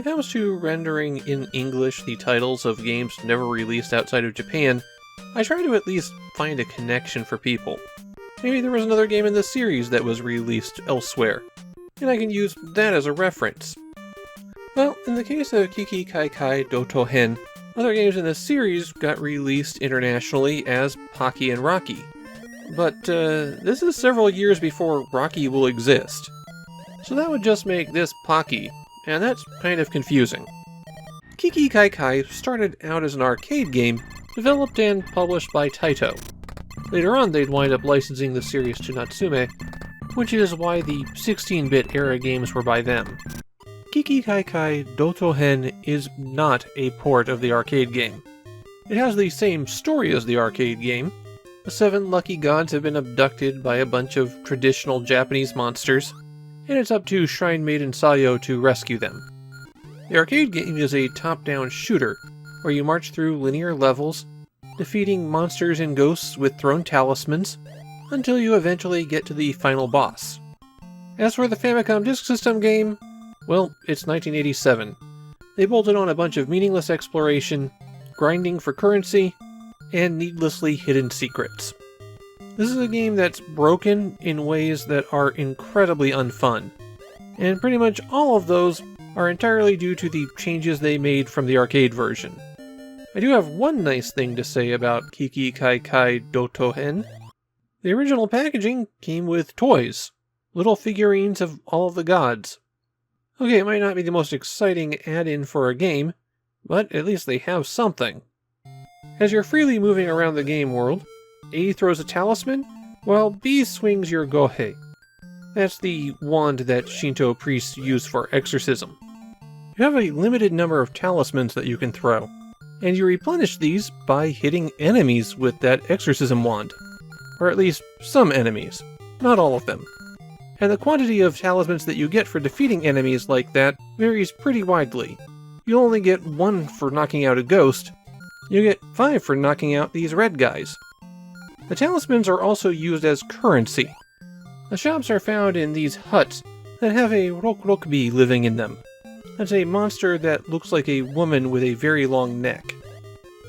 it comes to rendering in English the titles of games never released outside of Japan, I try to at least find a connection for people. Maybe there was another game in the series that was released elsewhere, and I can use that as a reference. Well, in the case of Kiki Kaikai Dotou, other games in the series got released internationally as Pocky and Rocky. But this is several years before Rocky will exist. So that would just make this Pocky, and that's kind of confusing. Kiki Kaikai started out as an arcade game, developed and published by Taito. Later on, they'd wind up licensing the series to Natsume, which is why the 16-bit era games were by them. Kiki Kaikai Dotou is not a port of the arcade game. It has the same story as the arcade game. The 7 lucky gods have been abducted by a bunch of traditional Japanese monsters, and it's up to Shrine Maiden Sayo to rescue them. The arcade game is a top-down shooter, where you march through linear levels, defeating monsters and ghosts with thrown talismans, until you eventually get to the final boss. As for the Famicom Disk System game, well, it's 1987. They bolted on a bunch of meaningless exploration, grinding for currency, and needlessly hidden secrets. This is a game that's broken in ways that are incredibly unfun, and pretty much all of those are entirely due to the changes they made from the arcade version. I do have one nice thing to say about Kiki Kaikai Dotou. The original packaging came with toys, little figurines of all of the gods. Okay, it might not be the most exciting add-in for a game, but at least they have something. As you're freely moving around the game world, A throws a talisman, while B swings your gohei. That's the wand that Shinto priests use for exorcism. You have a limited number of talismans that you can throw, and you replenish these by hitting enemies with that exorcism wand. Or at least some enemies, not all of them. And the quantity of talismans that you get for defeating enemies like that varies pretty widely. You'll only get 1 for knocking out a ghost, you get 5 for knocking out these red guys. The talismans are also used as currency. The shops are found in these huts that have a rokrokbi living in them. That's a monster that looks like a woman with a very long neck.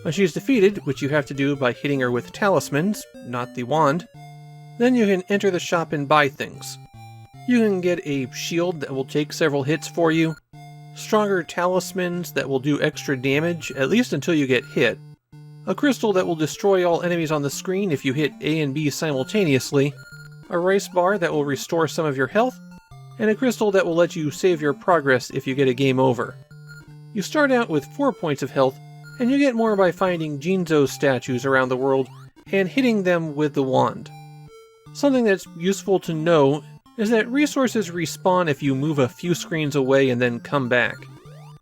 When she's defeated, which you have to do by hitting her with talismans, not the wand, then you can enter the shop and buy things. You can get a shield that will take several hits for you, stronger talismans that will do extra damage, at least until you get hit, a crystal that will destroy all enemies on the screen if you hit A and B simultaneously, a rice bar that will restore some of your health, and a crystal that will let you save your progress if you get a game over. You start out with 4 points of health, and you get more by finding Jinzo statues around the world and hitting them with the wand. Something that's useful to know is that resources respawn if you move a few screens away and then come back.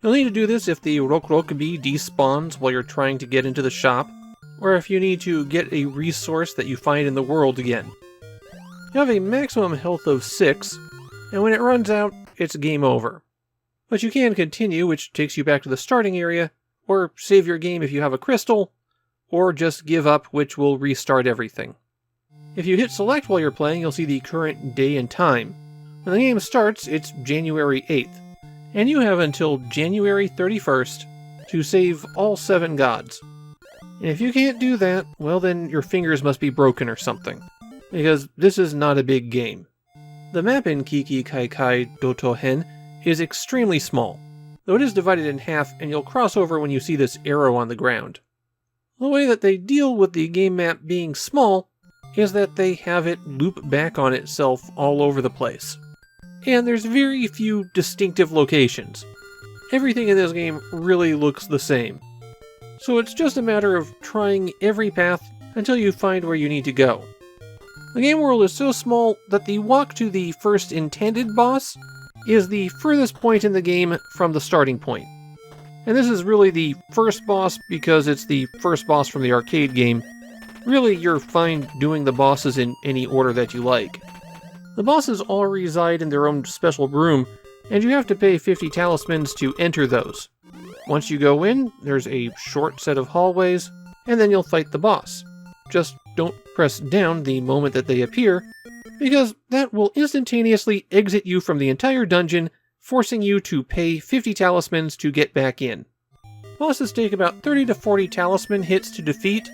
You'll need to do this if the rokrokbi despawns while you're trying to get into the shop, or if you need to get a resource that you find in the world again. You have a maximum health of 6, and when it runs out, it's game over. But you can continue, which takes you back to the starting area, or save your game if you have a crystal, or just give up, which will restart everything. If you hit select while you're playing, you'll see the current day and time. When the game starts, it's January 8th, and you have until January 31st to save all 7 gods. And if you can't do that, well then your fingers must be broken or something, because this is not a big game. The map in Kiki Kaikai Dotou is extremely small, though it is divided in half and you'll cross over when you see this arrow on the ground. The way that they deal with the game map being small is that they have it loop back on itself all over the place. And there's very few distinctive locations. Everything in this game really looks the same. So it's just a matter of trying every path until you find where you need to go. The game world is so small that the walk to the first intended boss is the furthest point in the game from the starting point. And this is really the first boss because it's the first boss from the arcade game. Really, you're fine doing the bosses in any order that you like. The bosses all reside in their own special room, and you have to pay 50 talismans to enter those. Once you go in, there's a short set of hallways, and then you'll fight the boss. Just don't press down the moment that they appear, because that will instantaneously exit you from the entire dungeon forcing you to pay 50 talismans to get back in. Bosses take about 30 to 40 talisman hits to defeat,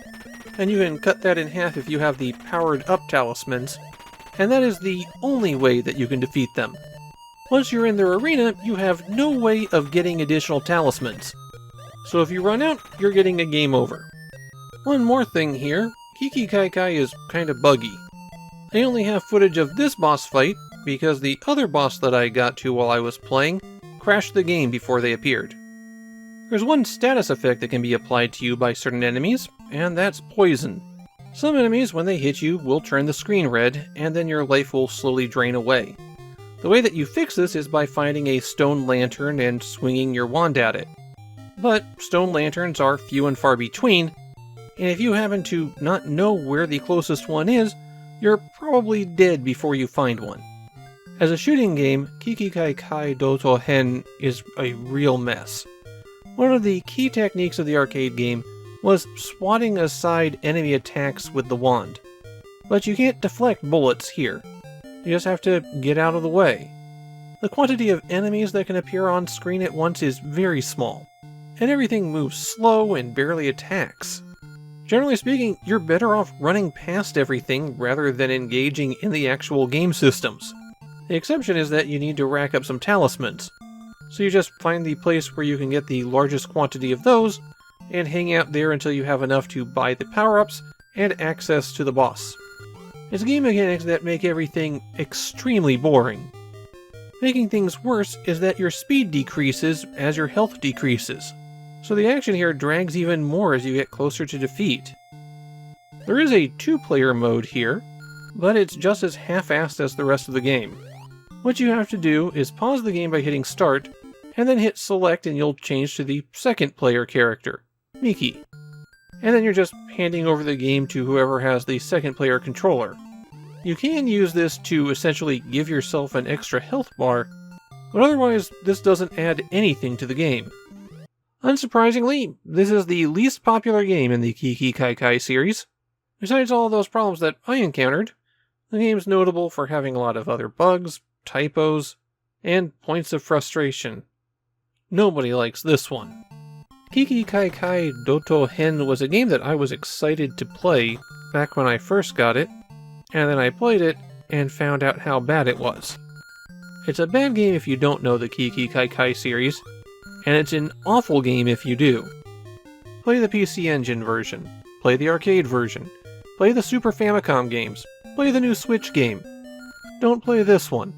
and you can cut that in half if you have the powered-up talismans, and that is the only way that you can defeat them. Once you're in their arena, you have no way of getting additional talismans. So if you run out, you're getting a game over. One more thing here, Kiki Kaikai is kinda buggy. I only have footage of this boss fight, because the other boss that I got to while I was playing crashed the game before they appeared. There's one status effect that can be applied to you by certain enemies, and that's poison. Some enemies, when they hit you, will turn the screen red, and then your life will slowly drain away. The way that you fix this is by finding a stone lantern and swinging your wand at it. But stone lanterns are few and far between, and if you happen to not know where the closest one is, you're probably dead before you find one. As a shooting game, Kiki Kaikai Dotou is a real mess. One of the key techniques of the arcade game was swatting aside enemy attacks with the wand. But you can't deflect bullets here. You just have to get out of the way. The quantity of enemies that can appear on screen at once is very small, and everything moves slow and barely attacks. Generally speaking, you're better off running past everything rather than engaging in the actual game systems. The exception is that you need to rack up some talismans. So you just find the place where you can get the largest quantity of those, and hang out there until you have enough to buy the power-ups and access to the boss. It's game mechanics that make everything extremely boring. Making things worse is that your speed decreases as your health decreases, so the action here drags even more as you get closer to defeat. There is a 2-player mode here, but it's just as half-assed as the rest of the game. What you have to do is pause the game by hitting start, and then hit select and you'll change to the 2nd player character, Kiki. And then you're just handing over the game to whoever has the 2nd player controller. You can use this to essentially give yourself an extra health bar, but otherwise this doesn't add anything to the game. Unsurprisingly, this is the least popular game in the Kiki Kaikai series. Besides all those problems that I encountered, the game's notable for having a lot of other bugs, typos, and points of frustration. Nobody likes this one. Kiki Kaikai Dotou was a game that I was excited to play back when I first got it, and then I played it and found out how bad it was. It's a bad game if you don't know the Kiki Kaikai series, and it's an awful game if you do. Play the PC Engine version, play the arcade version, play the Super Famicom games, play the new Switch game. Don't play this one.